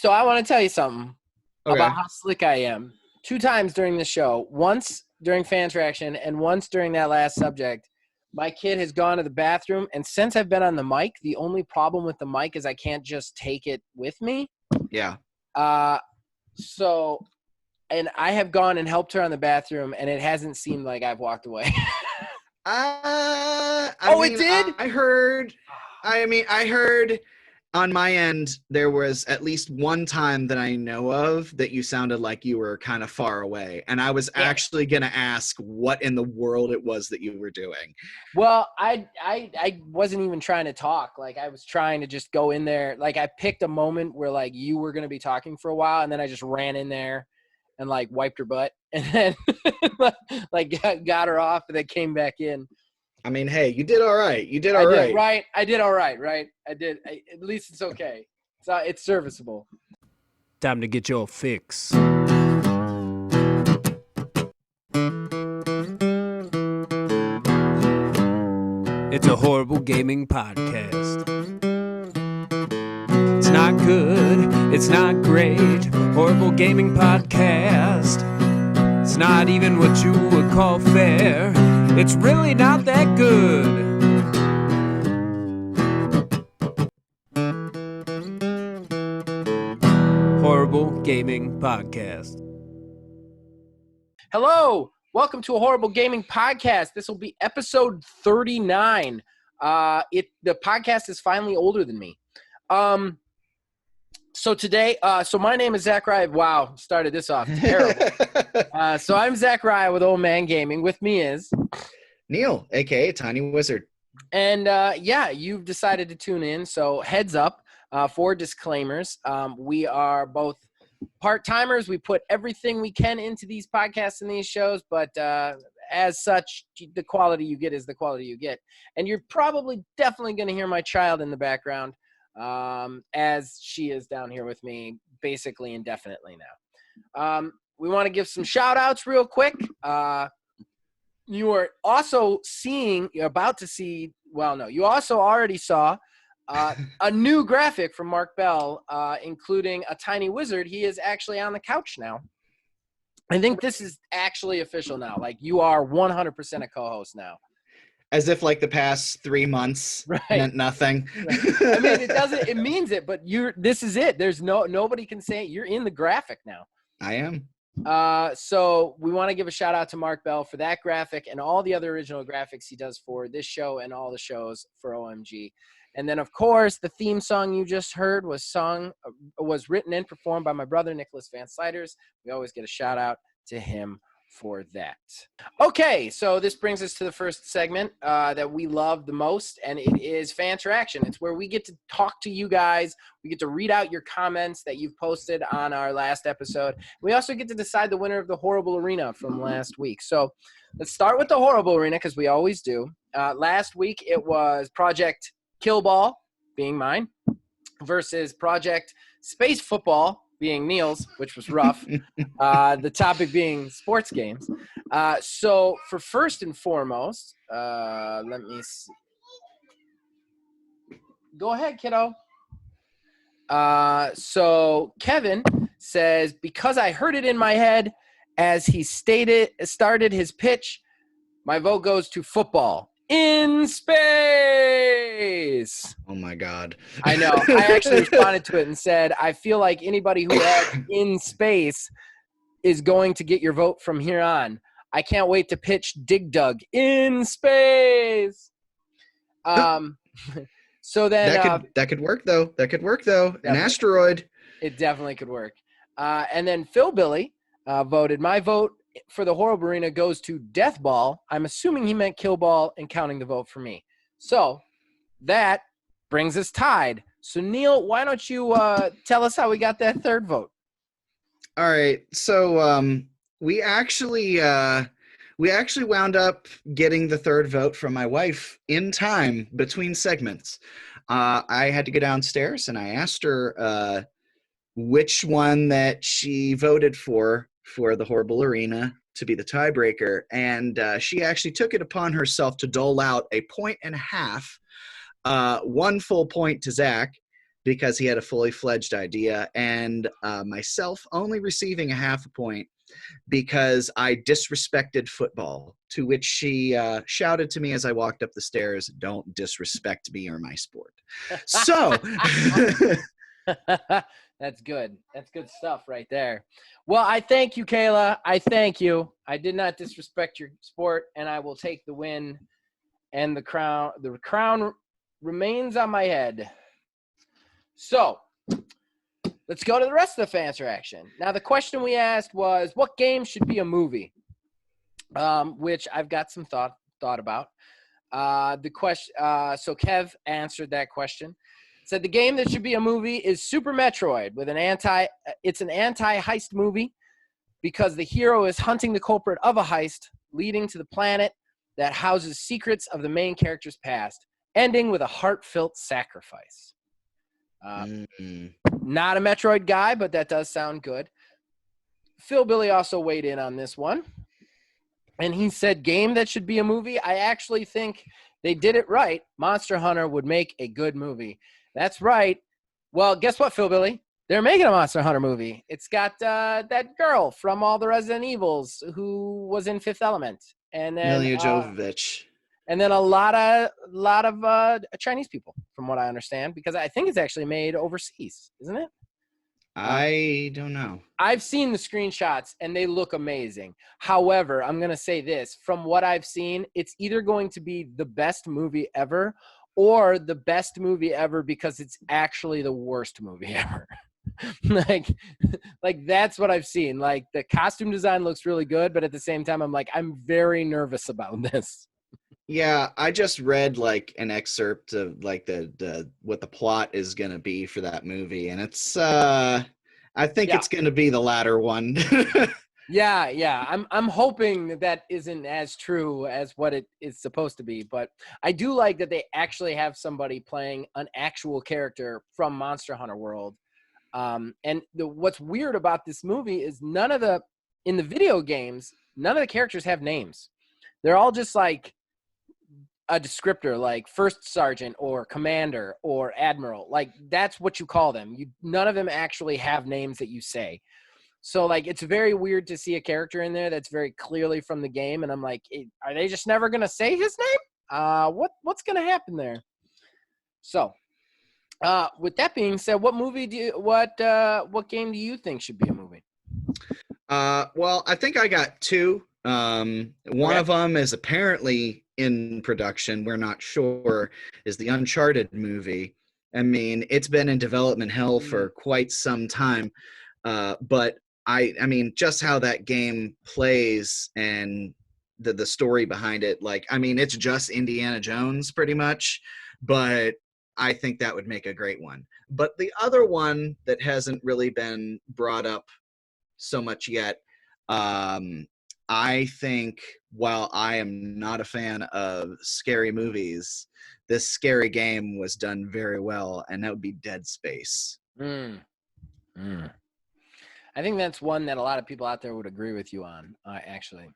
So I want to tell you something Okay. about how slick I am. 2 times during the show, once during fan interaction and once during that last subject, my kid has gone to the bathroom. And since I've been on the mic, the only problem with the mic is I can't just take it with me. Yeah. So, and I have gone and helped her on the bathroom, and it hasn't seemed like I've walked away. It did? I heard on my end, there was at least one time that I know of that you sounded like you were kind of far away. And I was actually going to ask what in the world it was that you were doing. Well, I wasn't even trying to talk. Like, I was trying to just go in there. Like, I picked a moment where, like, you were going to be talking for a while, and then I just ran in there and, like, wiped her butt. And then, like, got her off and then came back in. I mean, hey, you did all right. You did all right. I did all right, right? I did. At least it's okay. It's serviceable. Time to get your fix. It's a horrible gaming podcast. It's not good. It's not great. Horrible gaming podcast. It's not even what you would call fair. It's really not that good. Horrible Gaming Podcast. Hello, welcome to a Horrible Gaming Podcast. This will be episode 39. The podcast is finally older than me. So today, my name is Zach Rye. Wow, started this off terrible. So I'm Zach Rye with Old Man Gaming. With me is Neil, aka Tiny Wizard. And you've decided to tune in. So heads up for disclaimers. We are both part-timers. We put everything we can into these podcasts and these shows, but as such, the quality you get is the quality you get. And you're probably definitely going to hear my child in the background as she is down here with me basically indefinitely now. We want to give some shout-outs real quick. You are also you also already saw a new graphic from Mark Bell, including a tiny wizard. He is actually on the couch now. I think this is actually official now. Like, you are 100% a co-host now. As if like the past 3 months meant nothing. Right. I mean, it means it, but this is it. There's nobody can say it. You're in the graphic now. I am. So we want to give a shout out to Mark Bell for that graphic and all the other original graphics he does for this show and all the shows for OMG. And then, of course, the theme song you just heard was written and performed by my brother, Nicholas Van Sliders. We always get a shout out to him for that. Okay, so this brings us to the first segment that we love the most, and it is fan interaction. It's where we get to talk to you guys. We get to read out your comments that you've posted on our last episode. We also get to decide the winner of the Horrible Arena from last week. So let's start with the Horrible Arena, because we always do. Last week it was Project Killball, being mine, versus Project Space Football, being Neil's, which was rough. The topic being sports games. So for first and foremost, let me see. Go ahead, kiddo. So Kevin says, because I heard it in my head as he started his pitch, my vote goes to football. In space. Oh my God. I know. I actually responded to it and said, I feel like anybody who had in space is going to get your vote from here on. I can't wait to pitch Dig Dug in space. So then that could work though. Definitely. An asteroid. It definitely could work. And then Phil Billy voted. My vote for the Horrible Arena goes to Death Ball. I'm assuming he meant Kill Ball and counting the vote for me. So that brings us tied. So Neil, why don't you tell us how we got that third vote? All right. So we actually wound up getting the third vote from my wife in time between segments. I had to go downstairs and I asked her which one that she voted for the Horrible Arena to be the tiebreaker, and she actually took it upon herself to dole out a 1.5 1 full point to Zach, because he had a fully fledged idea, and myself only receiving a half a point because I disrespected football, to which she shouted to me as I walked up the stairs, "Don't disrespect me or my sport." So, That's good. That's good stuff right there. Well, I thank you, Kayla. I thank you. I did not disrespect your sport, and I will take the win. And the crown remains on my head. So let's go to the rest of the fan interaction. Now, the question we asked was, what game should be a movie? Which I've got some thought about. The question. So Kev answered that question. Said the game that should be a movie is Super Metroid with it's an anti-heist movie because the hero is hunting the culprit of a heist, leading to the planet that houses secrets of the main character's past, ending with a heartfelt sacrifice. Not a Metroid guy, but that does sound good. Phil Billy also weighed in on this one. And he said, game that should be a movie. I actually think they did it right. Monster Hunter would make a good movie. That's right. Well, guess what, Phil Billy? They're making a Monster Hunter movie. It's got that girl from all the Resident Evils who was in Fifth Element. And then Mila Jovovich. And then a lot of Chinese people, from what I understand, because I think it's actually made overseas, isn't it? I don't know. I've seen the screenshots, and they look amazing. However, I'm going to say this. From what I've seen, it's either going to be the best movie ever or the best movie ever because it's actually the worst movie ever. like that's what I've seen. Like, the costume design looks really good, but at the same time, I'm very nervous about this. Yeah, I just read like an excerpt of like the what the plot is going to be for that movie, and it's I think it's going to be the latter one. Yeah. I'm hoping that isn't as true as what it is supposed to be, but I do like that they actually have somebody playing an actual character from Monster Hunter World. And what's weird about this movie is in the video games, none of the characters have names. They're all just like a descriptor, like first sergeant or commander or admiral. Like, that's what you call them. None of them actually have names that you say. So like, it's very weird to see a character in there that's very clearly from the game, and I'm like, are they just never gonna say his name? What's gonna happen there? So with that being said, what game do you think should be a movie? Well, I think I got two. One of them is apparently in production. We're not sure. Is the Uncharted movie. I mean, it's been in development hell for quite some time. But I mean, just how that game plays and the story behind it, like, I mean, it's just Indiana Jones pretty much, but I think that would make a great one. But the other one that hasn't really been brought up so much yet, I think, while I am not a fan of scary movies, this scary game was done very well, and that would be Dead Space. I think that's one that a lot of people out there would agree with you on, actually.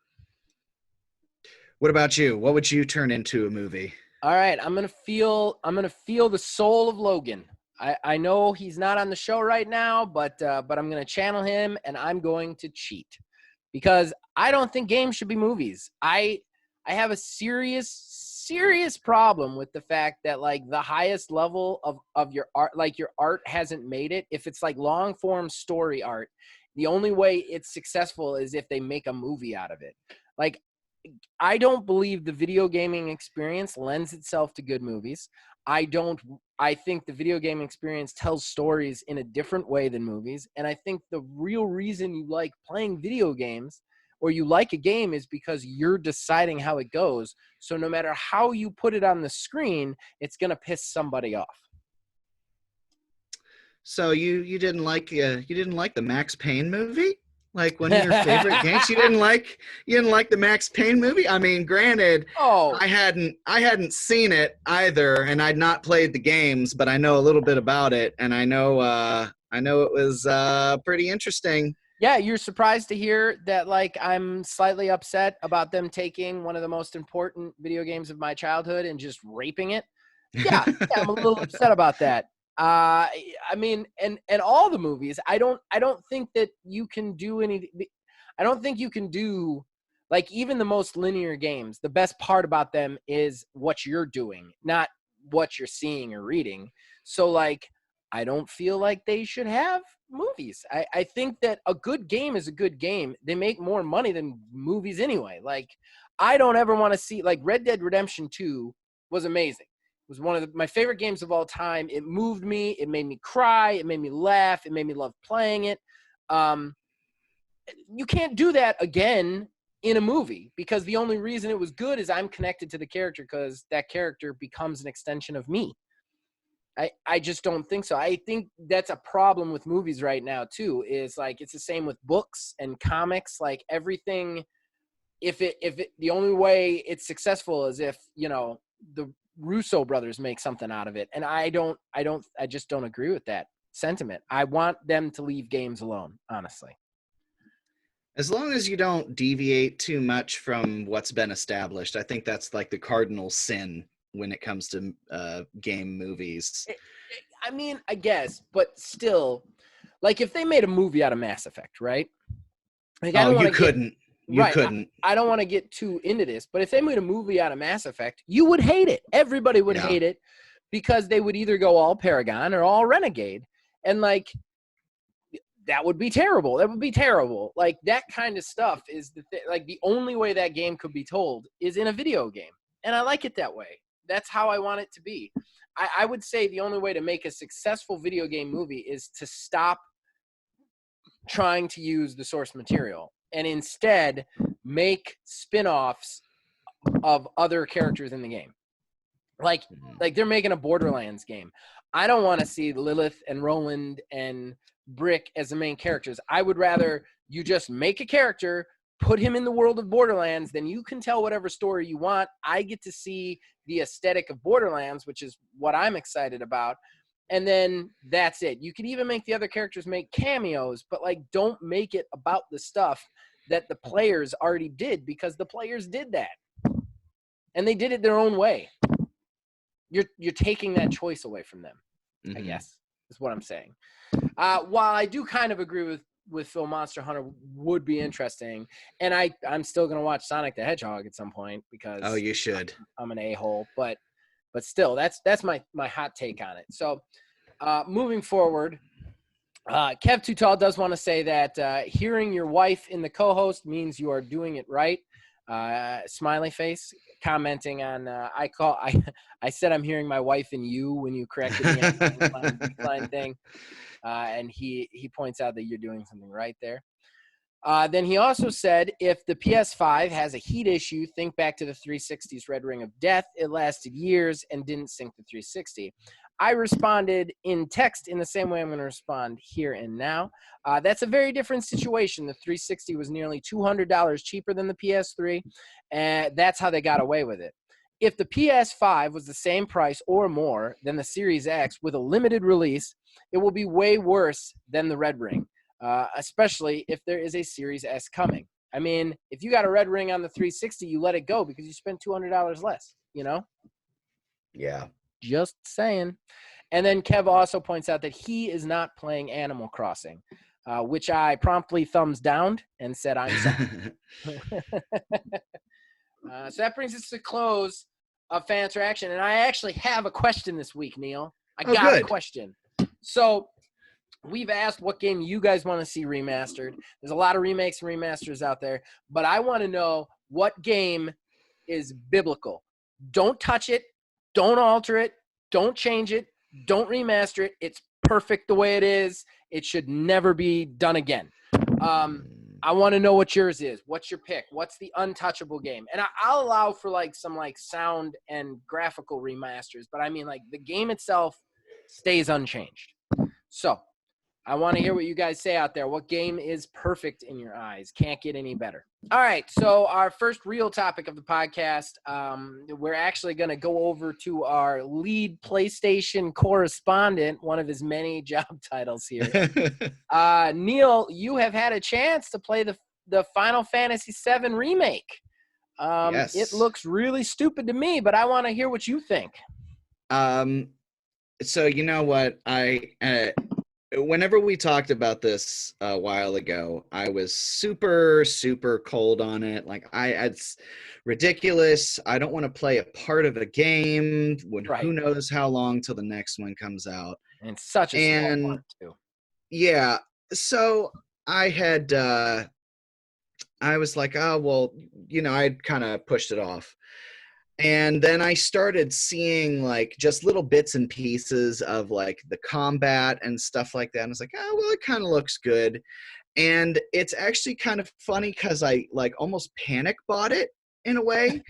What about you? What would you turn into a movie? All right, I'm gonna feel the soul of Logan. I know he's not on the show right now, but I'm gonna channel him, and I'm going to cheat because I don't think games should be movies. I have a serious problem with the fact that, like, the highest level of your art, like, your art hasn't made it. If it's like long form story art, the only way it's successful is if they make a movie out of it. Like, I don't believe the video gaming experience lends itself to good movies. I think the video gaming experience tells stories in a different way than movies. And I think the real reason you like playing video games or you like a game is because you're deciding how it goes. So no matter how you put it on the screen, it's going to piss somebody off. So you didn't like the Max Payne movie? Like, one of your favorite games? You didn't like the Max Payne movie? I mean, granted, I hadn't seen it either, and I'd not played the games, but I know a little bit about it, and I know it was pretty interesting. Yeah, you're surprised to hear that, like, I'm slightly upset about them taking one of the most important video games of my childhood and just raping it. Yeah, I'm a little upset about that. I mean, and all the movies, I don't think that you can do I don't think you can do, like, even the most linear games. The best part about them is what you're doing, not what you're seeing or reading. So, like, I don't feel like they should have movies. I think that a good game is a good game. They make more money than movies anyway. Like, I don't ever want to see, like, Red Dead Redemption 2 was amazing. It was one of my favorite games of all time. It moved me. It made me cry. It made me laugh. It made me love playing it. You can't do that again in a movie, because the only reason it was good is I'm connected to the character, because that character becomes an extension of me. I just don't think so. I think that's a problem with movies right now too, is like, it's the same with books and comics. Like, everything, if the only way it's successful is if, you know, the Russo brothers make something out of it. And I just don't agree with that sentiment. I want them to leave games alone, honestly. As long as you don't deviate too much from what's been established, I think that's like the cardinal sin when it comes to game movies. I mean, I guess, but still, like, if they made a movie out of Mass Effect, right? Like, I don't want to couldn't. You couldn't. I don't want to get too into this, but if they made a movie out of Mass Effect, you would hate it. Everybody would hate it, because they would either go all Paragon or all Renegade. And, like, that would be terrible. That would be terrible. Like, that kind of stuff is like, the only way that game could be told is in a video game. And I like it that way. That's how I want it to be. I would say the only way to make a successful video game movie is to stop trying to use the source material and instead make spin-offs of other characters in the game. Like they're making a Borderlands game. I don't want to see Lilith and Roland and Brick as the main characters. I would rather you just make a character, put him in the world of Borderlands, then you can tell whatever story you want. I get to see the aesthetic of Borderlands, which is what I'm excited about. And then that's it. You could even make the other characters make cameos, but, like, don't make it about the stuff that the players already did, because the players did that. And they did it their own way. You're taking that choice away from them, I guess, is what I'm saying. While I do kind of agree with Phil, Monster Hunter would be interesting, and I'm still gonna watch Sonic the Hedgehog at some point, because you should. I'm an a-hole, but still, that's my hot take on it. So moving forward, Kev Too Tall does want to say that hearing your wife in the co-host means you are doing it right. Smiley face, commenting on I said I'm hearing my wife in you when you corrected me on the decline thing. And he points out that you're doing something right there. Then he also said, if the PS5 has a heat issue, think back to the 360's Red Ring of Death. It lasted years and didn't sync the 360. I responded in text in the same way I'm going to respond here and now. That's a very different situation. The 360 was nearly $200 cheaper than the PS3, and that's how they got away with it. If the PS5 was the same price or more than the Series X with a limited release, it will be way worse than the Red Ring, especially if there is a Series S coming. I mean, if you got a Red Ring on the 360, you let it go because you spent $200 less, you know? Yeah. Just saying. And then Kev also points out that he is not playing Animal Crossing, which I promptly thumbs down and said I'm sorry. So that brings us to close of fan interaction. And I actually have a question this week, Neil. I got a question. So we've asked what game you guys want to see remastered. There's a lot of remakes and remasters out there, but I want to know what game is biblical. Don't touch it. Don't alter it. Don't change it. Don't remaster it. It's perfect the way it is. It should never be done again. I want to know what yours is. What's your pick? What's the untouchable game? And I'll allow for like some like sound and graphical remasters, but I mean like the game itself stays unchanged. So I want to hear what you guys say out there. What game is perfect in your eyes? Can't get any better. All right. So our first real topic of the podcast, we're actually going to go over to our lead PlayStation correspondent, one of his many job titles here. Neil, you have had a chance to play the Final Fantasy VII Remake. Yes. It looks really stupid to me, but I want to hear what you think. So you know what? Whenever we talked about this a while ago, I was super, super cold on it. Like it's ridiculous. I don't want to play a part of a game when Right. who knows how long till the next one comes out. And it's such a small And part too. yeah, so I had I was like, oh well, I'd kind of pushed it off. And then I started seeing like just little bits and pieces of like the combat and stuff like that. And I was like, oh, well, it kind of looks good. And it's actually kind of funny because I like almost panic bought it in a way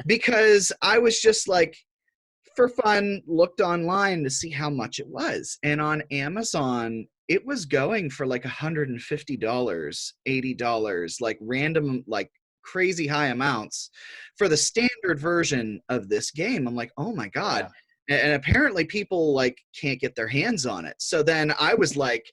because I was just like, for fun, looked online to see how much it was. And on Amazon, it was going for like $150, $80, like random, like crazy high amounts for the standard version of this game. I'm like, oh my God. Yeah. And apparently people like can't get their hands on it. So then I was like,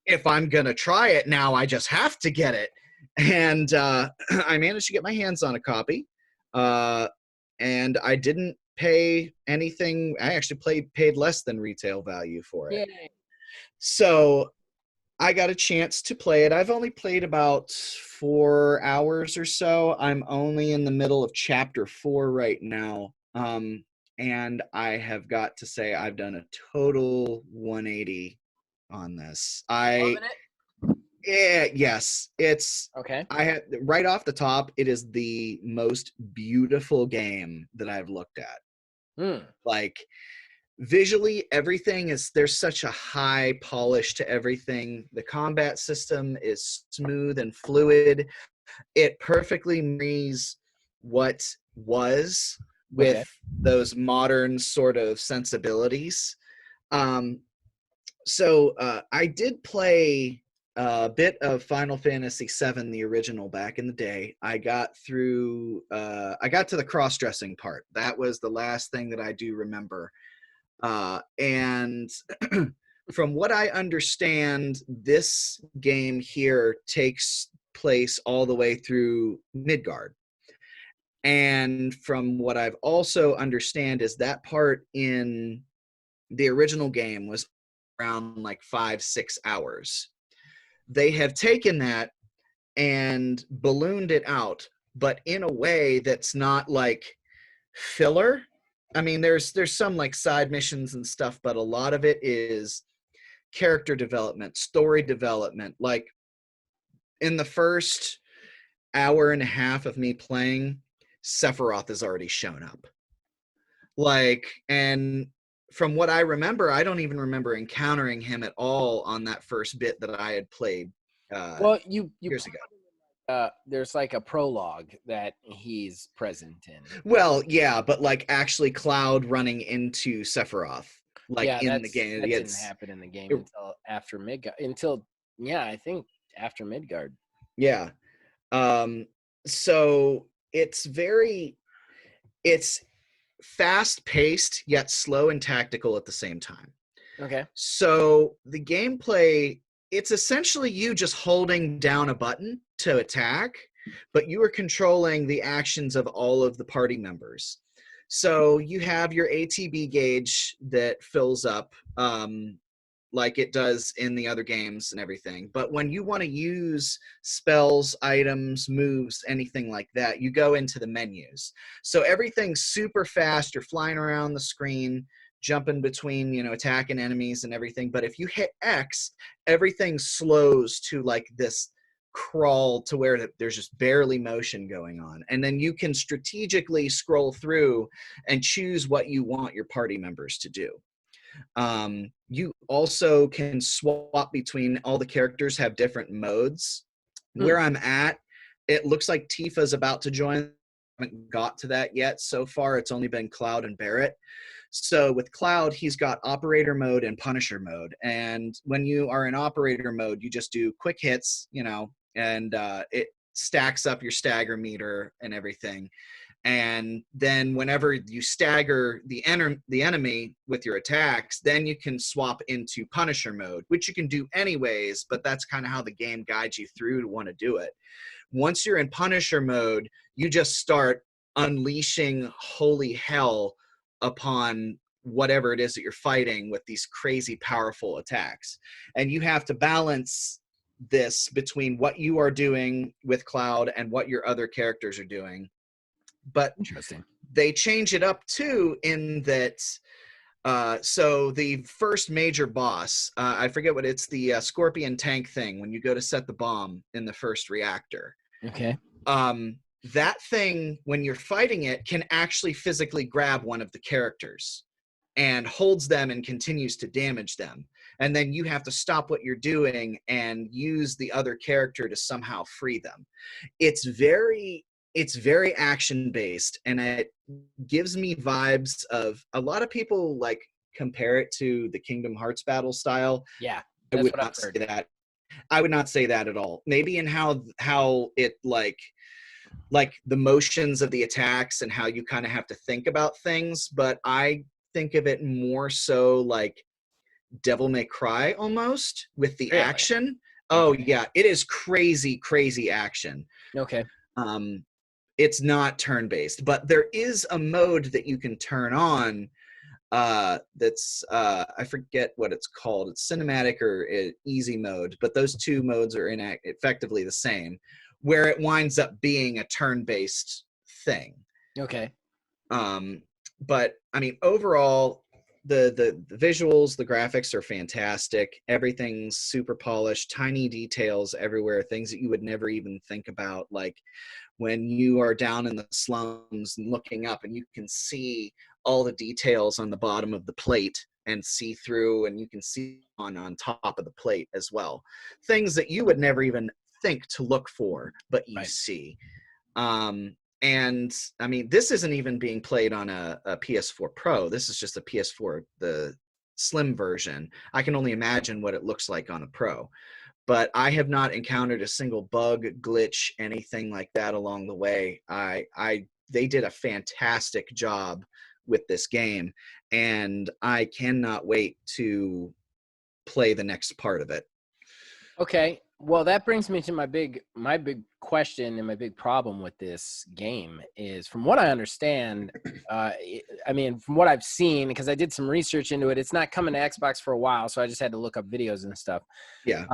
if I'm going to try it now, I just have to get it. And I managed to get my hands on a copy. And I didn't pay anything. I actually paid less than retail value for it. Yay. So I got a chance to play it. I've only played about 4 hours or so. I'm only in the middle of chapter 4 right now. And I have got to say I've done a total 180 on this. Loving it? Yeah, yes. It's Okay. I had right off the top, it is the most beautiful game that I've looked at. Like visually, everything there's such a high polish to everything. The combat system is smooth and fluid. It perfectly marries what was with those modern sort of sensibilities. So I did play a bit of Final Fantasy VII, the original, back in the day. I got to the cross-dressing part. That was the last thing that I do remember. And from what I understand, this game here takes place all the way through Midgard. And from what I've also understand is that part in the original game was around like 5-6 hours. They have taken that and ballooned it out, but in a way that's not like filler. I mean, there's some like side missions and stuff, but a lot of it is character development, story development. Like in the first hour and a half of me playing, Sephiroth has already shown up. Like, and from what I remember, I don't even remember encountering him at all on that first bit that I had played Well, you years ago. there's like a prologue that he's present in. Well, yeah, but like actually Cloud running into Sephiroth, like Yeah, in the game. that didn't happen in the game until after Midgard. I think after Midgard. Yeah. So it's fast paced yet slow and tactical at the same time. Okay. So the gameplay, it's essentially you just holding down a button to attack, but you are controlling the actions of all of the party members. So you have your ATB gauge that fills up like it does in the other games and everything. But when you want to use spells, items, moves, anything like that, you go into the menus. So everything's super fast. You're flying around the screen, jumping between, attacking enemies and everything. But if you hit X, everything slows to like this crawl to where there's just barely motion going on. And then you can strategically scroll through and choose what you want your party members to do. You also can swap between all the characters, have different modes. Where I'm at, it looks like Tifa's about to join. I haven't got to that yet. So far, it's only been Cloud and Barrett. So with Cloud, he's got operator mode and Punisher mode. And when you are in operator mode, you just do quick hits, and it stacks up your stagger meter and everything. And then whenever you stagger the enemy with your attacks, then you can swap into Punisher mode, which you can do anyways, but that's kind of how the game guides you through to want to do it. Once you're in Punisher mode, you just start unleashing holy hell upon whatever it is that you're fighting with these crazy powerful attacks. And you have to balance this between what you are doing with Cloud and what your other characters are doing. But Interesting. they change it up too, in that so the first major boss, I forget what it's, the scorpion tank thing when you go to set the bomb in the first reactor. Okay. That thing, when you're fighting it, can actually physically grab one of the characters and holds them and continues to damage them. And then you have to stop what you're doing and use the other character to somehow free them. It's very action based, and it gives me vibes of, a lot of people like compare it to the Kingdom Hearts battle style. Yeah, I that's would what I've not say heard. that. I would not say that at all. Maybe in how it like the motions of the attacks and how you kind of have to think about things, but I think of it more so like Devil May Cry almost, with the Really? action. Oh Okay. yeah, it is crazy action. Okay. It's not turn-based, but there is a mode that you can turn on that's I forget what it's called. It's cinematic or easy mode, but those two modes are effectively the same, where it winds up being a turn-based thing. Okay. But I mean, overall, the visuals, the graphics are fantastic. Everything's super polished, tiny details everywhere, things that you would never even think about, like when you are down in the slums and looking up and you can see all the details on the bottom of the plate and see through, and you can see on top of the plate as well, things that you would never even think to look for, but you Right. see. And I mean, this isn't even being played on a PS4 Pro. This is just a PS4, the slim version. I can only imagine what it looks like on a Pro, but I have not encountered a single bug, glitch, anything like that along the way. They did a fantastic job with this game, and I cannot wait to play the next part of it. Okay. Well, that brings me to my big question and my big problem with this game is, from what I understand, I mean, from what I've seen, because I did some research into it, it's not coming to Xbox for a while, so I just had to look up videos and stuff. Yeah.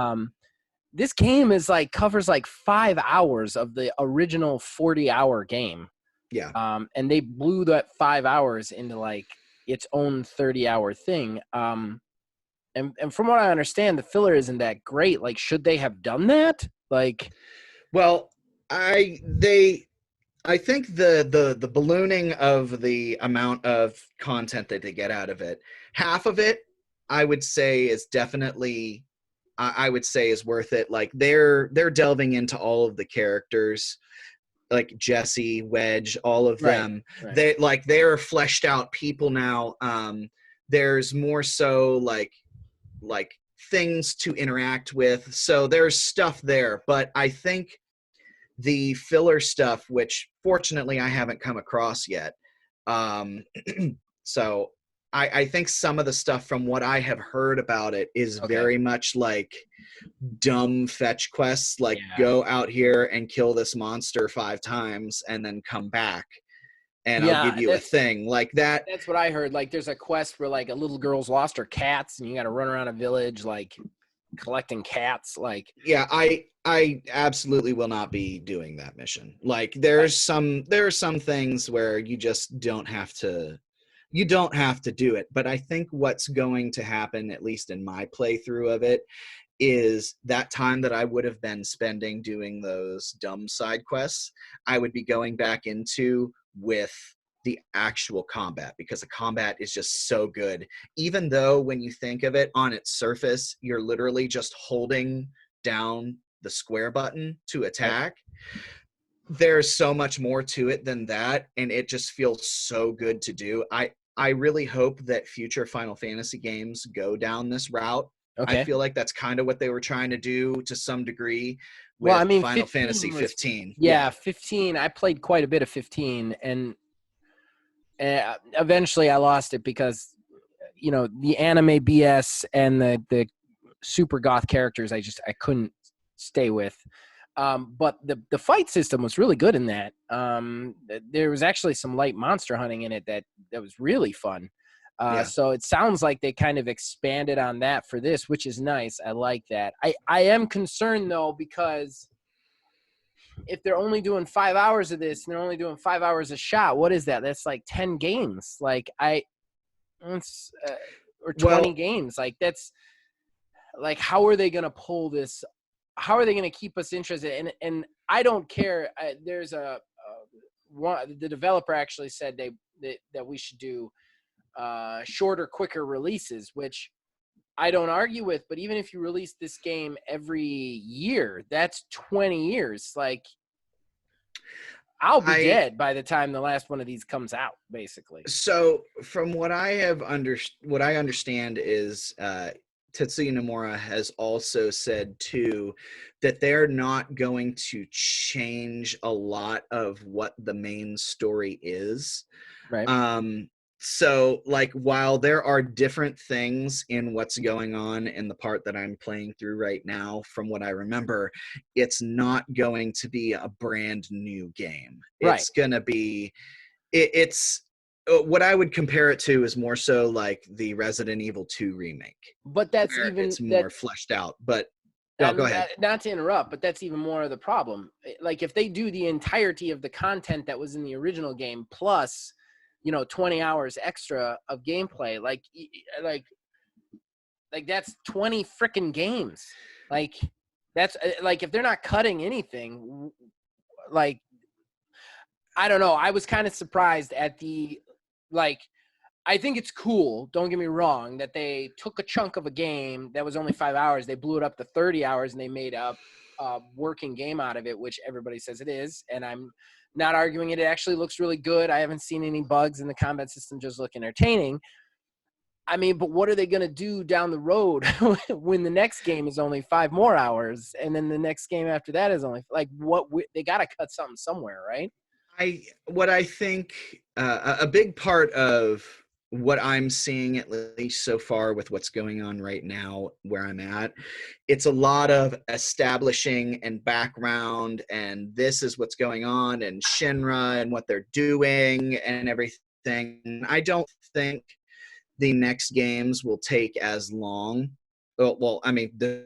This game is like covers like 5 hours of the original 40-hour game. Yeah. And they blew that 5 hours into like its own 30-hour thing. And from what I understand, the filler isn't that great. Like, should they have done that? Like, Well, I think the ballooning of the amount of content that they get out of it, half of it, I would say is definitely, I would say is worth it. Like they're delving into all of the characters, like Jesse, Wedge, all of right, them. right. They're fleshed out people now. There's more so like things to interact with. So there's stuff there, but I think the filler stuff, which fortunately I haven't come across yet. So I think some of the stuff from what I have heard about it is Okay. very much like dumb fetch quests, like Yeah. go out here and kill this monster 5 times and then come back and I'll give you a thing like that. That's what I heard. Like, there's a quest where like a little girl's lost her cats, and you got to run around a village like collecting cats. Like, Yeah, I absolutely will not be doing that mission. Like there are some things where you just don't have to do it. But I think what's going to happen, at least in my playthrough of it, is that time that I would have been spending doing those dumb side quests, I would be going back into with the actual combat, because the combat is just so good. Even though when you think of it on its surface, you're literally just holding down the square button to attack. There's so much more to it than that, and it just feels so good to do. I really hope that future Final Fantasy games go down this route. I okay. feel like that's kind of what they were trying to do to some degree Well, I with mean, Final 15 Fantasy was 15. yeah, 15. I played quite a bit of 15, and eventually I lost it because the anime BS and the super goth characters I couldn't stay with. But the fight system was really good in that. There was actually some light monster hunting in it that was really fun. Yeah. So it sounds like they kind of expanded on that for this, which is nice. I like that. I am concerned though, because if they're only doing 5 hours of this and they're only doing 5 hours a shot, what is that? That's like 10 games. Like it's, or 20 Well, games. Like that's like, how are they going to pull this? How are they going to keep us interested? And I don't care. There's the developer actually said that we should do shorter, quicker releases, which I don't argue with. But even if you release this game every year, that's 20 years. Like, I'll be dead by the time the last one of these comes out, basically. So from what I have what I understand is Tetsuya Nomura has also said too that they're not going to change a lot of what the main story is. Right. So like while there are different things in what's going on in the part that I'm playing through right now, from what I remember, it's not going to be a brand new game. Right. It's going to be it's what I would compare it to is more so like the Resident Evil 2 remake. But that's where even it's more fleshed out. But go ahead. Not to interrupt, but that's even more of the problem. Like if they do the entirety of the content that was in the original game plus, 20 hours extra of gameplay, like that's 20 freaking games. Like that's like, if they're not cutting anything, like, I don't know. I was kind of surprised at I think it's cool, don't get me wrong, that they took a chunk of a game that was only 5 hours, they blew it up to 30 hours, and they made a working game out of it, which everybody says it is, and I'm not arguing it. It actually looks really good. I haven't seen any bugs in the combat system, just look entertaining. I mean, but what are they going to do down the road when the next game is only 5 more hours, and then the next game after that is only, like, they got to cut something somewhere, right? What I think a big part of what I'm seeing, at least so far with what's going on right now where I'm at, it's a lot of establishing and background, and this is what's going on, and Shinra and what they're doing and everything. I don't think the next games will take as long. Well, I mean, what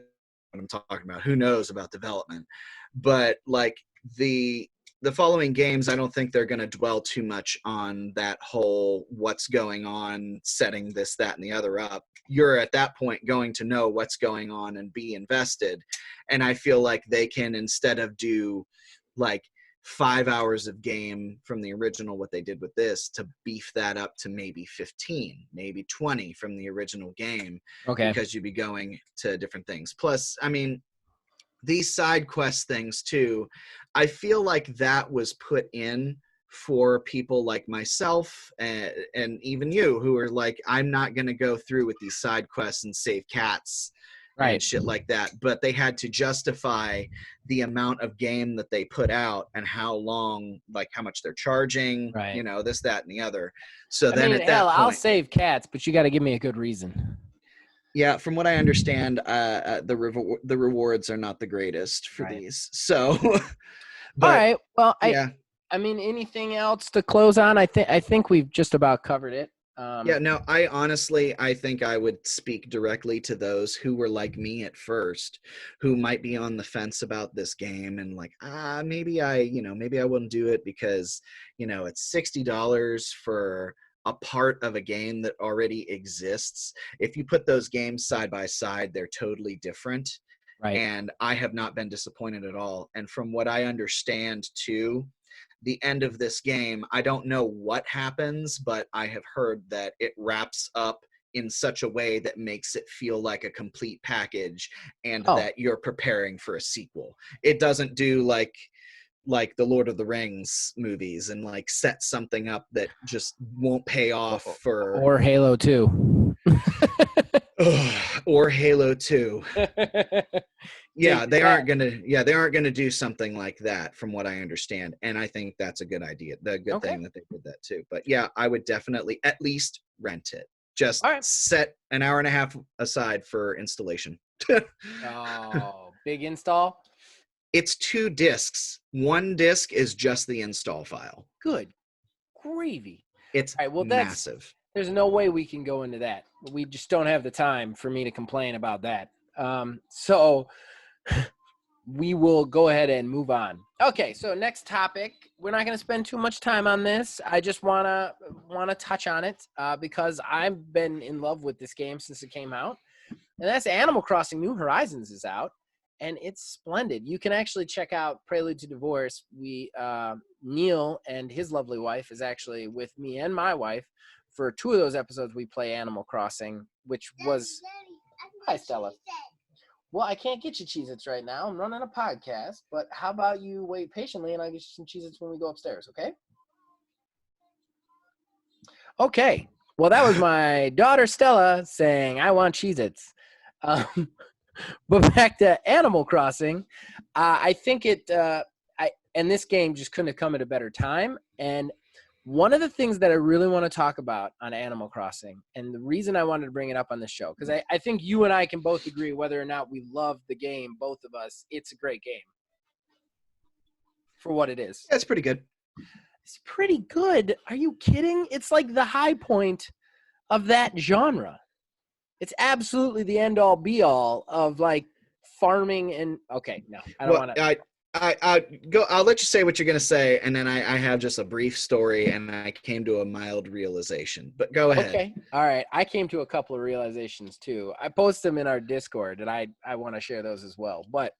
I'm talking about, who knows about development, but like the following games, I don't think they're going to dwell too much on that whole what's going on, setting this, that, and the other up. You're at that point going to know what's going on and be invested. And I feel like they can, instead of do like 5 hours of game from the original, what they did with this, to beef that up to maybe 15, maybe 20 from the original game. Okay. Because you'd be going to different things. Plus, I mean, these side quest things too, I feel like that was put in for people like myself and even you, who are like, I'm not going to go through with these side quests and save cats and shit like that. But they had to justify the amount of game that they put out and how long, like how much they're charging, this, that, and the other. So then at that point, I'll save cats, but you got to give me a good reason. Yeah, from what I understand, the rewards are not the greatest for these. So, but, all right. Well, yeah. I mean, anything else to close on? I think we've just about covered it. Yeah, no, I think I would speak directly to those who were like me at first, who might be on the fence about this game and like, maybe I wouldn't do it because, it's $60 for a part of a game that already exists. If you put those games side by side, they're totally different. Right. And I have not been disappointed at all. And from what I understand too, the end of this game, I don't know what happens, but I have heard that it wraps up in such a way that makes it feel like a complete package, and that you're preparing for a sequel. It doesn't do like the Lord of the Rings movies and like set something up that just won't pay off for, or Halo 2. or Halo 2. Yeah, they aren't gonna do something like that, from what I understand. And I think that's a good idea. The good thing that they did that too. But yeah, I would definitely at least rent it. Just set an hour and a half aside for installation. Oh, big install? It's 2 discs. 1 disc is just the install file. Good gravy. It's massive. There's no way we can go into that. We just don't have the time for me to complain about that. So we will go ahead and move on. Okay, so next topic. We're not going to spend too much time on this. I just wanna touch on it because I've been in love with this game since it came out, and that's Animal Crossing: New Horizons is out, and it's splendid. You can actually check out Prelude to Divorce. Neil and his lovely wife is actually with me and my wife for 2 of those episodes. We play Animal Crossing, which was hi Stella. Well, I can't get you Cheez-Its right now. I'm running a podcast, but how about you wait patiently and I'll get you some Cheez-Its when we go upstairs, okay? Okay. Well, that was my daughter Stella saying, I want Cheez-Its. But back to Animal Crossing, I think and this game just couldn't have come at a better time. And one of the things that I really want to talk about on Animal Crossing, and the reason I wanted to bring it up on the show, because I think you and I can both agree whether or not we love the game, both of us, it's a great game for what it is. That's pretty good. It's pretty good. Are you kidding? It's like the high point of that genre. It's absolutely the end-all, be-all of like farming and okay, no, I don't want to. I'll let you say what you're going to say, and then I have just a brief story, and I came to a mild realization. But go ahead. Okay, all right. I came to a couple of realizations too. I post them in our Discord, and I want to share those as well. But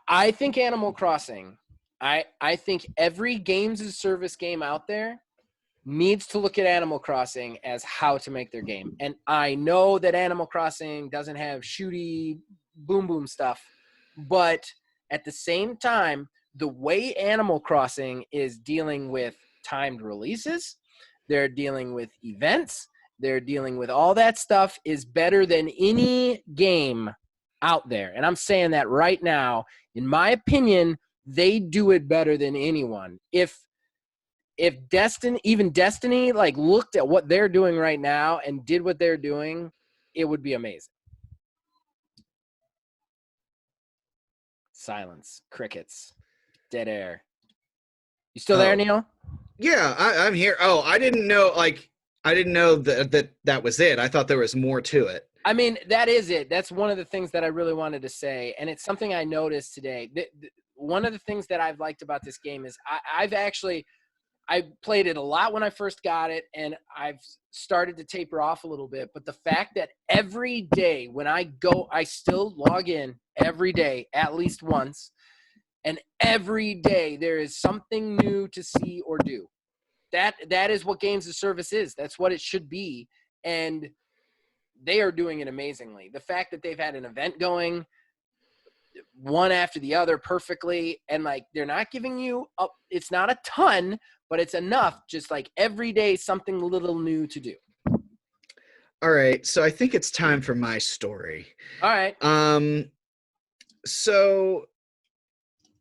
I think Animal Crossing. I think every games as service game out there needs to look at Animal Crossing as how to make their game. And I know that Animal Crossing doesn't have shooty boom boom stuff, but at the same time, the way Animal Crossing is dealing with timed releases, they're dealing with events, they're dealing with all that stuff is better than any game out there. And I'm saying that right now. In my opinion, they do it better than anyone. If Destiny like looked at what they're doing right now and did what they're doing, it would be amazing. Silence, crickets, dead air. You still there, Neil? Yeah, I'm here. Oh, I didn't know that was it. I thought there was more to it. I mean, that is it. That's one of the things that I really wanted to say, and it's something I noticed today. One of the things that I've liked about this game is I played it a lot when I first got it, and I've started to taper off a little bit. But the fact that every day when I go, I still log in every day at least once, and every day there is something new to see or do. That is what games as service is. That's what it should be, and they are doing it amazingly. The fact that they've had an event going one after the other perfectly, and like they're not giving you up, it's not a ton, but it's enough, just like every day something little new to do. All right, so I think it's time for my story. All right. So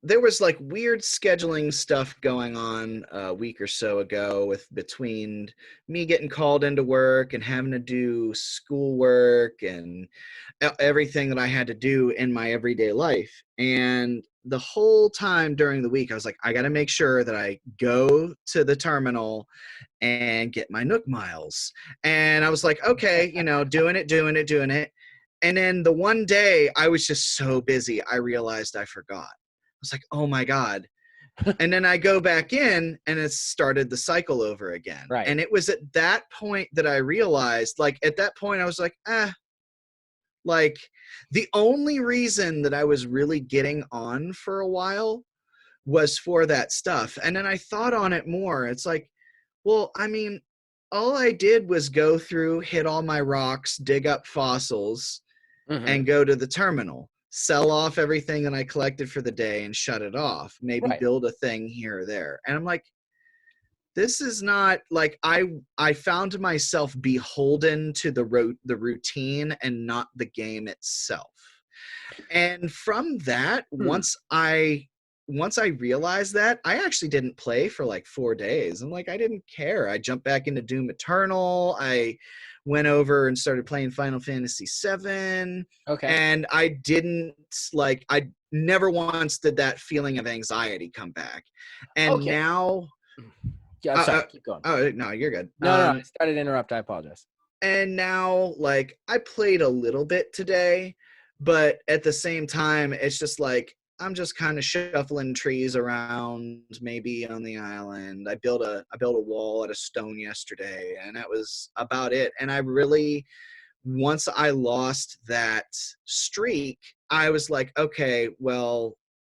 there was like weird scheduling stuff going on a week or so ago between me getting called into work and having to do schoolwork and everything that I had to do in my everyday life. And the whole time during the week, I was like, I got to make sure that I go to the terminal and get my Nook miles. And I was like, okay, doing it. And then the one day I was just so busy, I realized I forgot. I was like, oh my God. And then I go back in and it started the cycle over again. Right. And it was at that point that I realized, like at that point I was like, like the only reason that I was really getting on for a while was for that stuff. And then I thought on it more. It's like, well, I mean, all I did was go through, hit all my rocks, dig up fossils, and go to the terminal. Sell off everything that I collected for the day and shut it off. Maybe build a thing here or there. And I'm like, this is not like I found myself beholden to the routine and not the game itself. And from that, once I realized that, I actually didn't play for like 4 days. I'm like, I didn't care. I jumped back into Doom Eternal. I went over and started playing Final Fantasy VII. Okay. And I never once did that feeling of anxiety come back. And now Yeah, sorry. Keep going. Oh no, you're good. No, I started to interrupt. I apologize. And now, like, I played a little bit today, but at the same time, it's just like I'm just kind of shuffling trees around, maybe on the island. I built a wall out of stone yesterday, and that was about it. And I really, once I lost that streak, I was like, okay, well,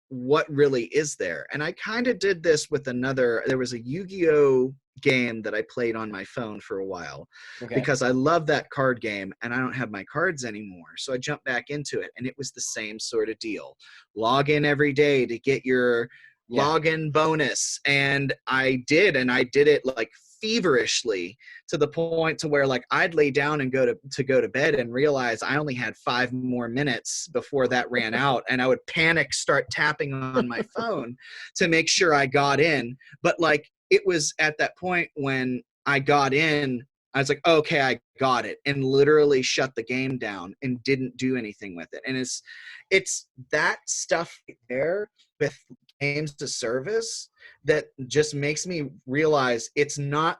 what really is there? And I kind of did this with there was a Yu-Gi-Oh game that I played on my phone for a while because I love that card game and I don't have my cards anymore. So I jumped back into it and it was the same sort of deal. Log in every day to get your login bonus. And I did it like feverishly to the point to where like I'd lay down and go to bed and realize I only had 5 more minutes before that ran out, and I would panic, start tapping on my phone to make sure I got in. But like it was at that point when I got in, I was like, okay, I got it, and literally shut the game down and didn't do anything with it. And it's that stuff there with games to service that just makes me realize it's not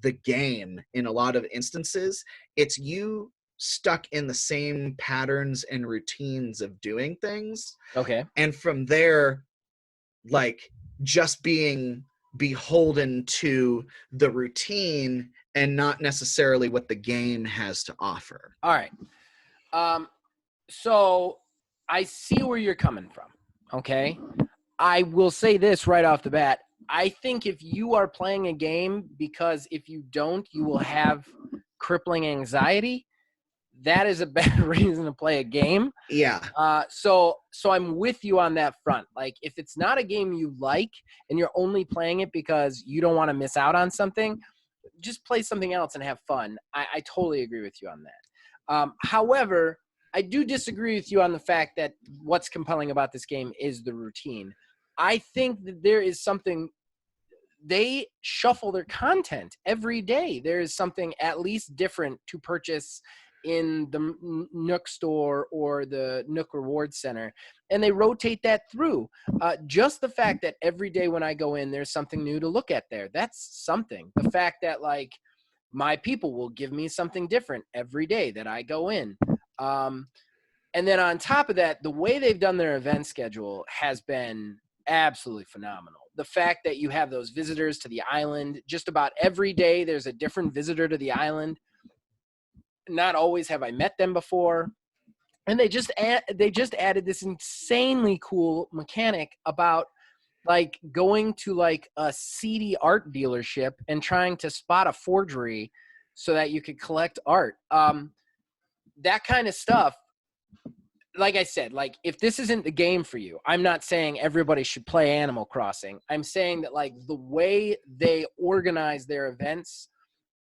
the game in a lot of instances. It's you stuck in the same patterns and routines of doing things. Okay. And from there, like just being beholden to the routine and not necessarily what the game has to offer. All right. So I see where you're coming from. Okay. I will say this right off the bat. I think if you are playing a game because if you don't, you will have crippling anxiety, that is a bad reason to play a game. Yeah. So I'm with you on that front. Like, if it's not a game you like and you're only playing it because you don't want to miss out on something, just play something else and have fun. I totally agree with you on that. However, I do disagree with you on the fact that what's compelling about this game is the routine. I think that there is something, they shuffle their content every day. There is something at least different to purchase in the Nook store or the Nook Reward Center, and they rotate that through. Just the fact that every day when I go in, there's something new to look at there. That's something. The fact that, like, my people will give me something different every day that I go in. And then on top of that, the way they've done their event schedule has been absolutely phenomenal. The fact that you have those visitors to the island, just about every day there's a different visitor to the island. Not always have I met them before. And they just added this insanely cool mechanic about, like, going to like a seedy art dealership and trying to spot a forgery so that you could collect art. That kind of stuff. Like I said, like, if this isn't the game for you, I'm not saying everybody should play Animal Crossing. I'm saying that, like, the way they organize their events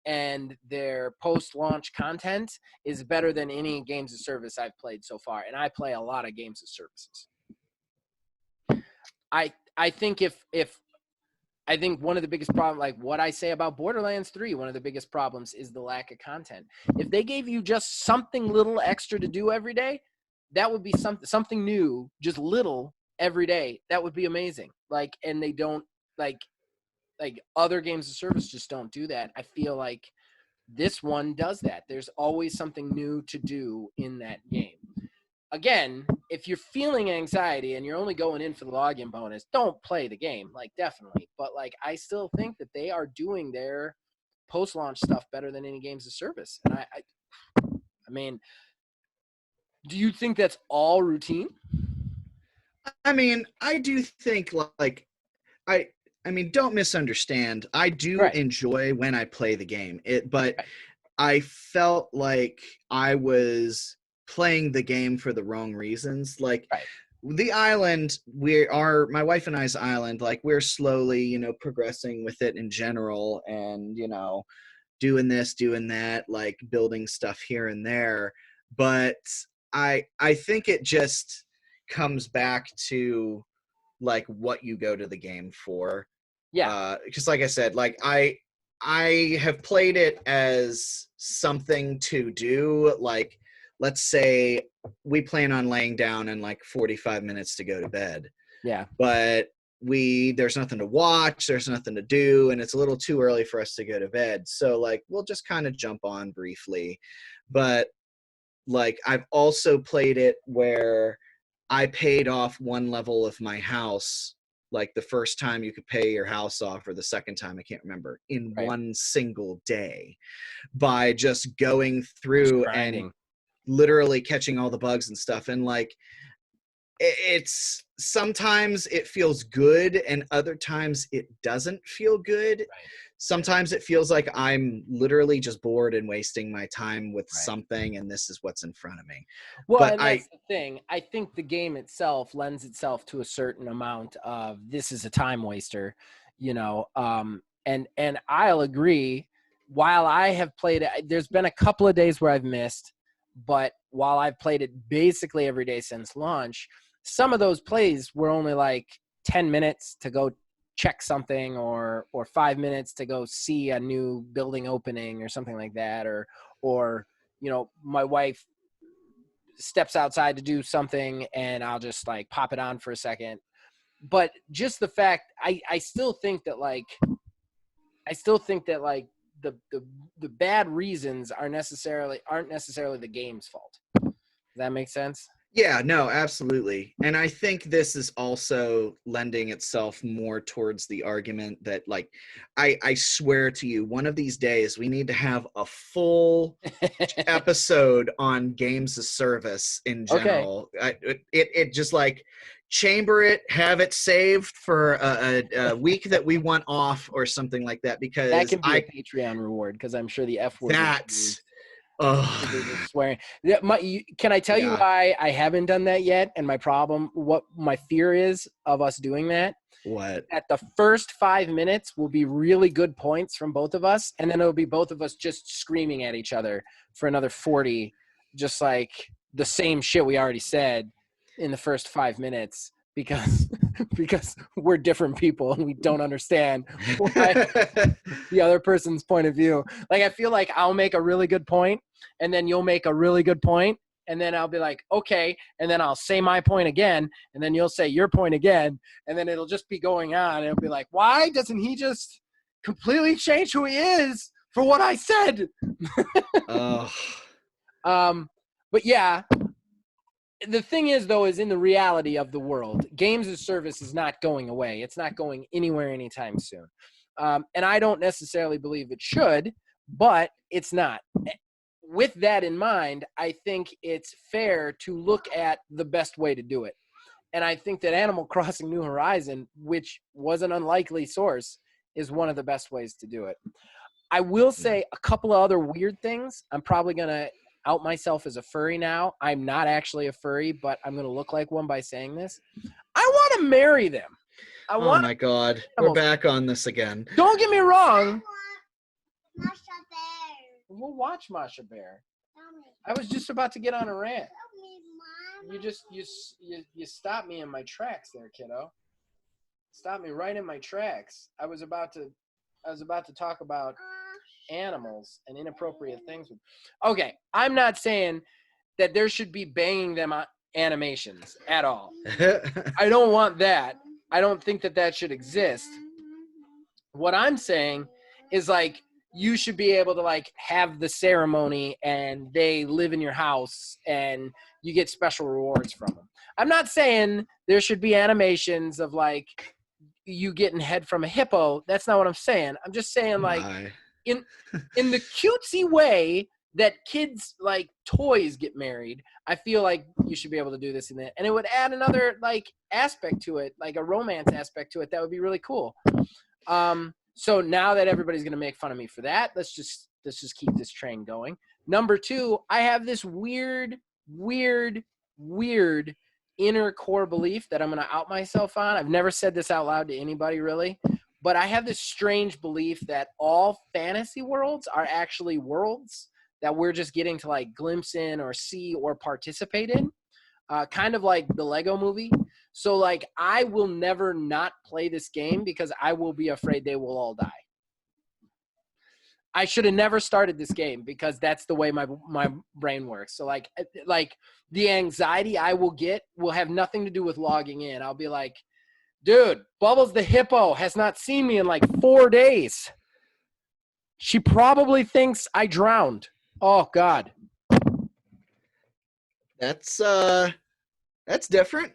and their post-launch content is better than any games of service I've played so far. And I play a lot of games of services. I think I think one of the biggest problems, like what I say about Borderlands 3, one of the biggest problems is the lack of content. If they gave you just something little extra to do every day, that would be something new, just little every day. That would be amazing. Like, and they don't, like other games of service just don't do that. I feel like this one does that. There's always something new to do in that game. Again, if you're feeling anxiety and you're only going in for the login bonus, don't play the game, like, definitely. But, like, I still think that they are doing their post-launch stuff better than any games of service. And I mean, do you think that's all routine? I mean, I do think, like, I mean, don't misunderstand. I do enjoy when I play the game. But I felt like I was playing the game for the wrong reasons. Like, the island, my wife and I's island, like, we're slowly, progressing with it in general, and, doing this, doing that, like, building stuff here and there. But I think it just comes back to, like, what you go to the game for. Yeah. Because, like I said, like, I have played it as something to do. Like, let's say we plan on laying down in like 45 minutes to go to bed. Yeah. But there's nothing to watch, there's nothing to do, and it's a little too early for us to go to bed. So like we'll just kind of jump on briefly. But like I've also played it where I paid off one level of my house, like the first time you could pay your house off, or the second time, I can't remember, in Right. one single day, by just going Just through and grinding. literally catching all the bugs and stuff. And like it's sometimes it feels good and other times it doesn't feel good. Right. Sometimes it feels like I'm literally just bored and wasting my time with Right. something, and this is what's in front of me. Well, But and that's the thing. I think the game itself lends itself to a certain amount of this is a time waster, you know. And I'll agree. While I have played it, there's been a couple of days where I've missed, but while I've played it basically every day since launch, some of those plays were only like 10 minutes to go check something, or 5 minutes to go see a new building opening or something like that, or you know, my wife steps outside to do something and I'll just like pop it on for a second. But just the fact, I still think that like the bad reasons aren't necessarily the game's fault. Does that make sense? yeah, no, absolutely. And I think this is also lending itself more towards the argument that, like, I swear to you, one of these days we need to have a full episode on games as service in Okay. general. It just like chamber it, have it saved for a week that we want off or something like that, because That can be a Patreon reward, because I'm sure the F word that's people just swearing. Can I tell you why I haven't done that yet? And my problem, what my fear is of us doing that? what? At the first 5 minutes will be really good points from both of us, and then it'll be both of us just screaming at each other for another 40, just like the same shit we already said in the first 5 minutes, because we're different people and we don't understand why the other person's point of view. Like, I feel like I'll make a really good point and then you'll make a really good point, and then I'll be like, okay, and then I'll say my point again, and then you'll say your point again, and then it'll just be going on. It'll be like, why doesn't he just completely change who he is for what I said? But yeah, the thing is, though, is in the reality of the world, games as service is not going away. It's not going anywhere anytime soon. And I don't necessarily believe it should, but it's not. With that in mind, I think it's fair to look at the best way to do it. And I think that Animal Crossing New Horizon, which was an unlikely source, is one of the best ways to do it. I will say a couple of other weird things. I'm probably going to out myself as a furry now. I'm not actually a furry, but I'm going to look like one by saying this. I want to marry them. Oh my God. We're back on this again. Don't get me wrong. Masha Bear. We'll watch Masha Bear. I was just about to get on a rant. You stopped me in my tracks there, kiddo. Stopped me right in my tracks. I was about to talk about animals and inappropriate things. Okay, I'm not saying that there should be banging them animations at all. I don't want that. I don't think that should exist. What I'm saying is, like, you should be able to like have the ceremony and they live in your house and you get special rewards from them. I'm not saying there should be animations of like you getting head from a hippo. That's not what I'm saying. I'm just saying, like, in the cutesy way that kids like toys get married, I feel like you should be able to do this in that, and it would add another like aspect to it, like a romance aspect to it. That would be really cool. So now that everybody's gonna make fun of me for that, let's just keep this train going. Number 2, I have this weird inner core belief that I'm gonna out myself on. I've never said this out loud to anybody really, but I have this strange belief that all fantasy worlds are actually worlds that we're just getting to like glimpse in or see or participate in, kind of like the Lego movie. So like I will never not play this game because I will be afraid they will all die. I should have never started this game because that's the way my brain works. So like the anxiety I will get will have nothing to do with logging in. I'll be like, Dude, Bubbles the hippo has not seen me in like 4 days. She probably thinks I drowned. Oh, God. That's different.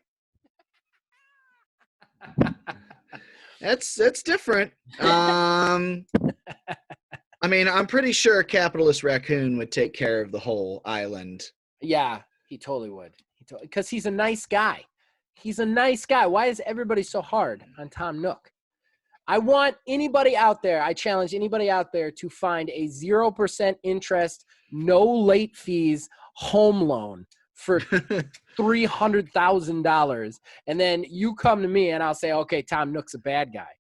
That's different. I mean, I'm pretty sure a capitalist raccoon would take care of the whole island. Yeah, he totally would. Because he's a nice guy. He's a nice guy. Why is everybody so hard on Tom Nook? I want anybody out there, I challenge anybody out there to find a 0% interest, no late fees home loan for $300,000. And then you come to me and I'll say, okay, Tom Nook's a bad guy.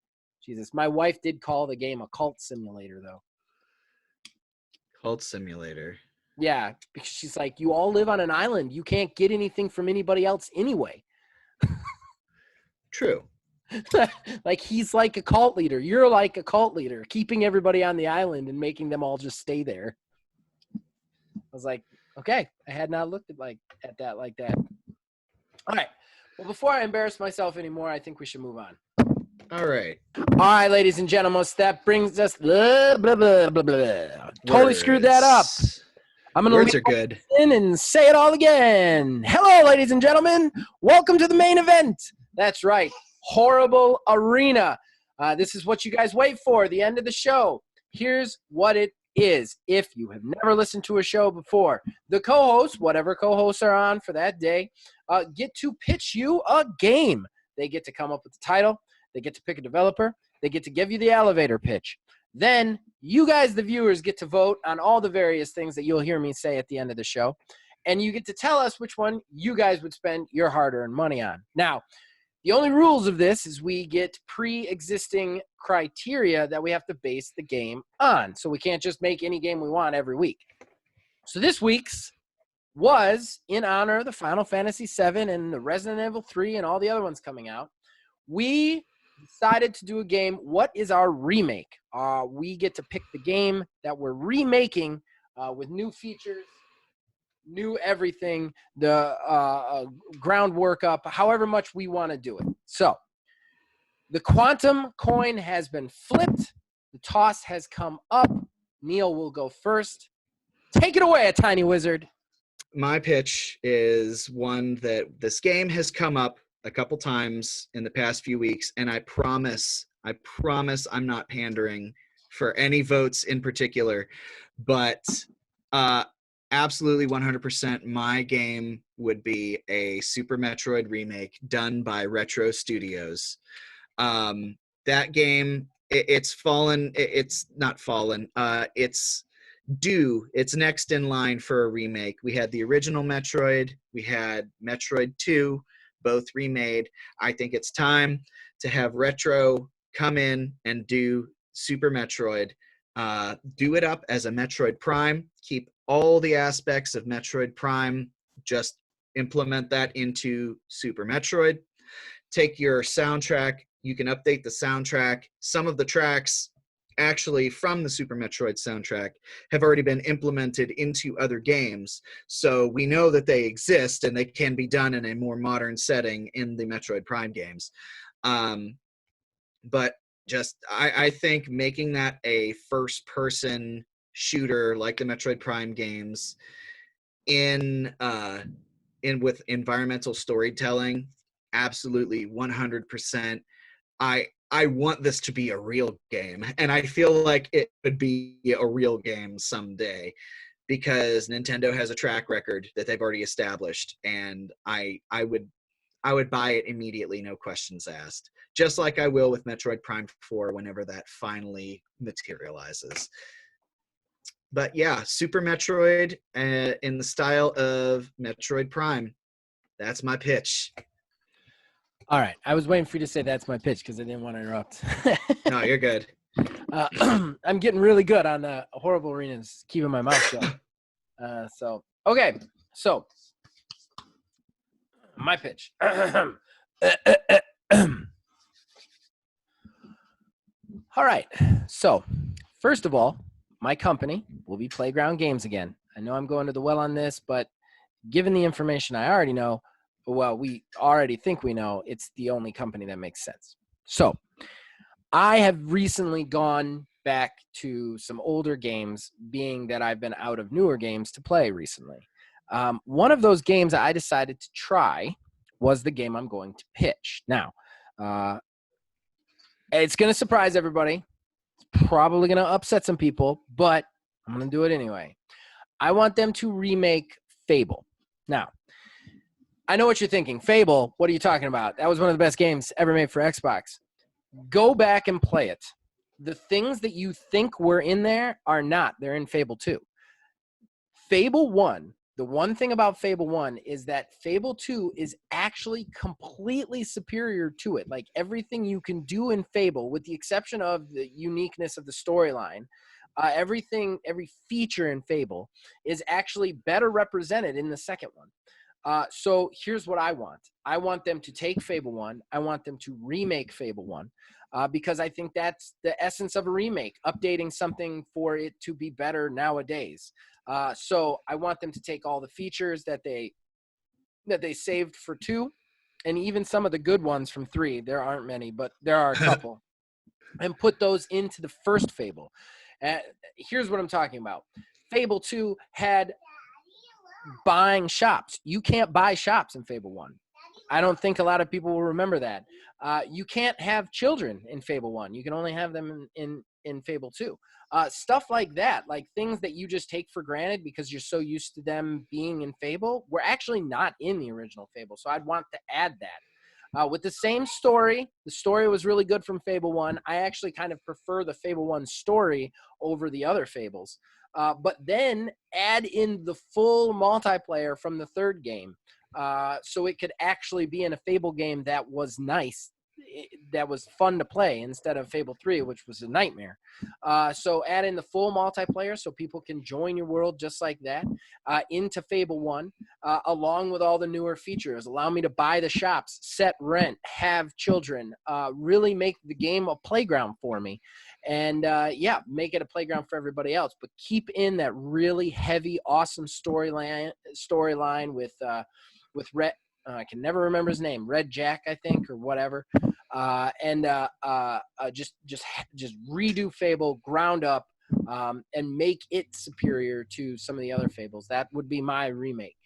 Jesus, my wife did call the game a cult simulator, though. Cult simulator. Yeah, because she's like, you all live on an island. You can't get anything from anybody else anyway. True. Like, he's like a cult leader. You're like a cult leader, keeping everybody on the island and making them all just stay there. I was like, okay, I had not looked at that like that. All right. Well, before I embarrass myself anymore, I think we should move on. All right. All right, ladies and gentlemen, that brings us blah, blah, blah, blah, blah. Totally screwed that up. I'm going Words to are good. in and say it all again. Hello, ladies and gentlemen. Welcome to the main event. That's right. Horrible Arena. This is what you guys wait for, the end of the show. Here's what it is. If you have never listened to a show before, the co-hosts, whatever co-hosts are on for that day, get to pitch you a game. They get to come up with the title. They get to pick a developer. They get to give you the elevator pitch. Then you guys, the viewers, get to vote on all the various things that you'll hear me say at the end of the show. And you get to tell us which one you guys would spend your hard-earned money on. Now, the only rules of this is we get pre-existing criteria that we have to base the game on. So we can't just make any game we want every week. So this week's was in honor of the Final Fantasy VII and the Resident Evil 3 and all the other ones coming out. We decided to do a game. What is our remake? We get to pick the game that we're remaking with new features, new everything, the groundwork up, however much we want to do it. So the quantum coin has been flipped. The toss has come up. Neil will go first. Take it away, a tiny wizard. My pitch is one that this game has come up a couple times in the past few weeks, and I promise I'm not pandering for any votes in particular, but absolutely 100% my game would be a Super Metroid remake done by Retro Studios. That game, it's due. It's next in line for a remake. We had the original Metroid. We had Metroid 2, both remade. I think it's time to have Retro come in and do Super Metroid. Do it up as a Metroid Prime. Keep all the aspects of Metroid Prime. Just implement that into Super Metroid. Take your soundtrack. You can update the soundtrack. Some of the tracks actually from the Super Metroid soundtrack have already been implemented into other games, so we know that they exist and they can be done in a more modern setting in the Metroid Prime games. But just I think making that a first-person shooter like the Metroid Prime games in with environmental storytelling, absolutely 100%. I want this to be a real game, and I feel like it could be a real game someday because Nintendo has a track record that they've already established, and I would buy it immediately, no questions asked, just like I will with Metroid Prime 4 whenever that finally materializes. But yeah, Super Metroid in the style of Metroid Prime. That's my pitch. All right. I was waiting for you to say that's my pitch because I didn't want to interrupt. No, you're good. I'm getting really good on Horrible Arenas, keeping my mouth shut. Okay. So, my pitch. All right. So, first of all, my company will be Playground Games again. I know I'm going to the well on this, but given the information I already know, well, we already think we know it's the only company that makes sense. So I have recently gone back to some older games, being that I've been out of newer games to play recently. One of those games I decided to try was the game I'm going to pitch. Now, it's going to surprise everybody. It's probably going to upset some people, but I'm going to do it anyway. I want them to remake Fable. Now, I know what you're thinking. Fable, what are you talking about? That was one of the best games ever made for Xbox. Go back and play it. The things that you think were in there are not. They're in Fable 2. Fable 1, the one thing about Fable 1 is that Fable 2 is actually completely superior to it. Like everything you can do in Fable, with the exception of the uniqueness of the storyline, every feature in Fable is actually better represented in the second one. So here's what I want. I want them to take Fable 1. I want them to remake Fable 1 because I think that's the essence of a remake, updating something for it to be better nowadays. So I want them to take all the features that they saved for 2, and even some of the good ones from 3. There aren't many, but there are a couple, and put those into the first Fable. Here's what I'm talking about. Fable 2 had buying shops. You can't buy shops in Fable 1. I don't think a lot of people will remember that. You can't have children in Fable 1. You can only have them in Fable 2. Stuff like that, like things that you just take for granted because you're so used to them being in Fable, were actually not in the original Fable. So I'd want to add that. With the same story, the story was really good from Fable 1. I actually kind of prefer the Fable 1 story over the other Fables. But then add in the full multiplayer from the third game. So it could actually be in a Fable game that was nice, that was fun to play, instead of Fable 3, which was a nightmare. So add in the full multiplayer so people can join your world just like that into Fable 1, along with all the newer features. Allow me to buy the shops, set rent, have children, really make the game a playground for me. And make it a playground for everybody else, but keep in that really heavy, awesome storyline with Red. I can never remember his name. Red Jack, I think, or whatever. Just redo Fable ground up, and make it superior to some of the other Fables. That would be my remake.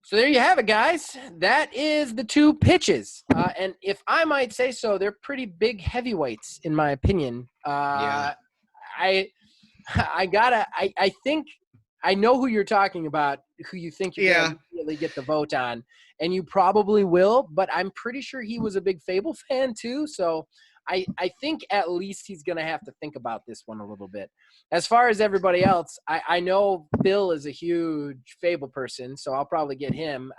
So there you have it, guys. That is the 2 pitches. And if I might say so, they're pretty big heavyweights, in my opinion. Yeah. I think I know who you're talking about, who you think you're going to immediately get the vote on, and you probably will, but I'm pretty sure he was a big Fable fan too, so I think at least he's going to have to think about this one a little bit. As far as everybody else, I know Bill is a huge Fable person, so I'll probably get him.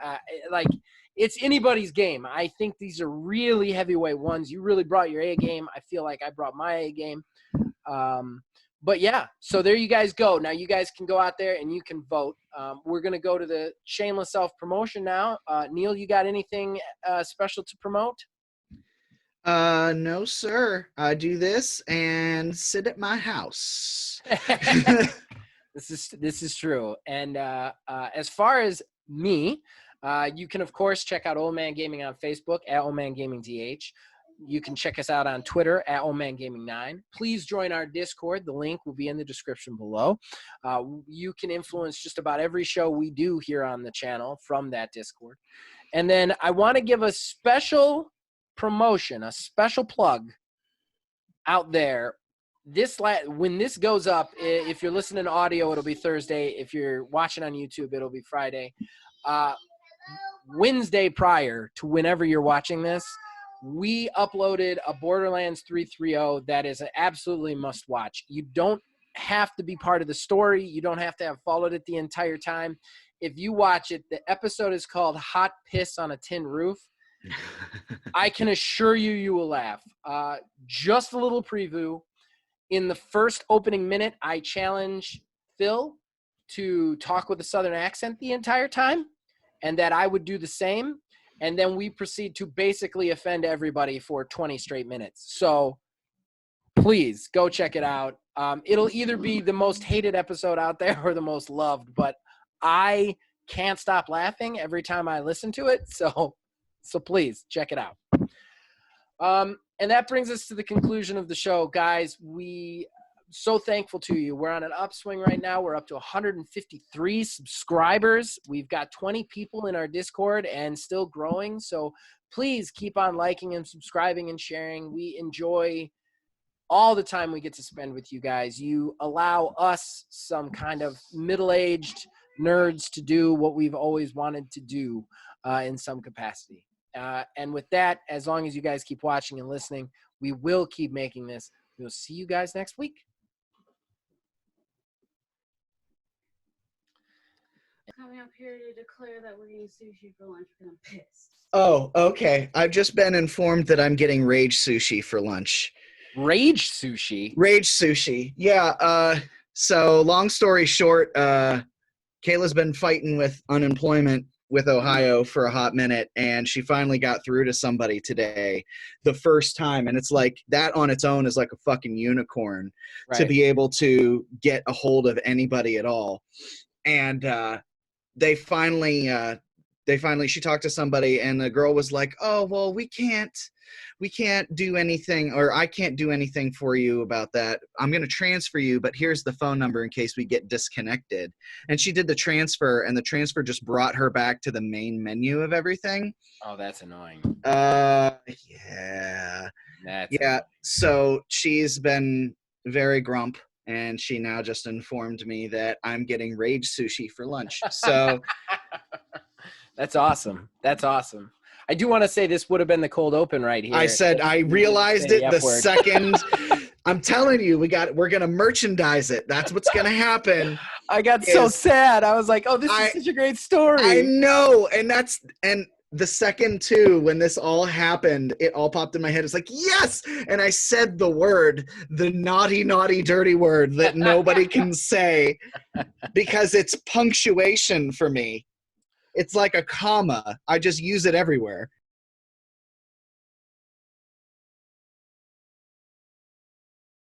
It's anybody's game. I think these are really heavyweight ones. You really brought your A game. I feel like I brought my A game. But yeah, so there you guys go. Now you guys can go out there and you can vote. We're going to go to the shameless self-promotion now. Neil, you got anything special to promote? No, sir. I do this and sit at my house. This is true. And as far as me, you can, of course, check out Old Man Gaming on Facebook at Old Man Gaming DH. You can check us out on Twitter at Old Man Gaming 9. Please join our Discord. The link will be in the description below. You can influence just about every show we do here on the channel from that Discord. And then I want to give a special promotion, a special plug out there. When this goes up, if you're listening to audio, it'll be Thursday. If you're watching on YouTube, it'll be Friday. Wednesday prior to whenever you're watching this, we uploaded a Borderlands 3.3.0 that is an absolutely must watch. You don't have to be part of the story. You don't have to have followed it the entire time. If you watch it, the episode is called Hot Piss on a Tin Roof. I can assure you, you will laugh. Just a little preview. In the first opening minute, I challenge Phil to talk with a Southern accent the entire time, and that I would do the same. And then we proceed to basically offend everybody for 20 straight minutes. So please go check it out. It'll either be the most hated episode out there or the most loved, but I can't stop laughing every time I listen to it. So please check it out. And that brings us to the conclusion of the show, guys. We so thankful to you. We're on an upswing right now. We're up to 153 subscribers. We've got 20 people in our Discord and still growing. So please keep on liking and subscribing and sharing. We enjoy all the time we get to spend with you guys. You allow us, some kind of middle-aged nerds, to do what we've always wanted to do in some capacity. And with that, as long as you guys keep watching and listening, we will keep making this. We'll see you guys next week. Coming up here to declare that we're eating sushi for lunch because I'm pissed. Oh, okay. I've just been informed that I'm getting rage sushi for lunch. Rage sushi? Rage sushi. Yeah. So long story short, Kayla's been fighting with unemployment with Ohio for a hot minute, and she finally got through to somebody today, the first time. And it's like, that on its own is like a fucking unicorn, right, to be able to get a hold of anybody at all. And they finally, she talked to somebody, and the girl was like, oh, well, we can't do anything, or I can't do anything for you about that. I'm going to transfer you, but here's the phone number in case we get disconnected. And she did the transfer, and the transfer just brought her back to the main menu of everything. Oh, that's annoying. Yeah. That's yeah. annoying. So she's been very grump, and she now just informed me that I'm getting rage sushi for lunch. So that's awesome. That's awesome. I do want to say this would have been the cold open right here. I said, I realized it the second. I'm telling you, we're going to merchandise it. That's what's going to happen. I got so sad. I was like, oh, this is such a great story. I know. And the second too, when this all happened, it all popped in my head. It's like, yes. And I said the word, the naughty, naughty, dirty word that nobody can say, because it's punctuation for me. It's like a comma. I just use it everywhere.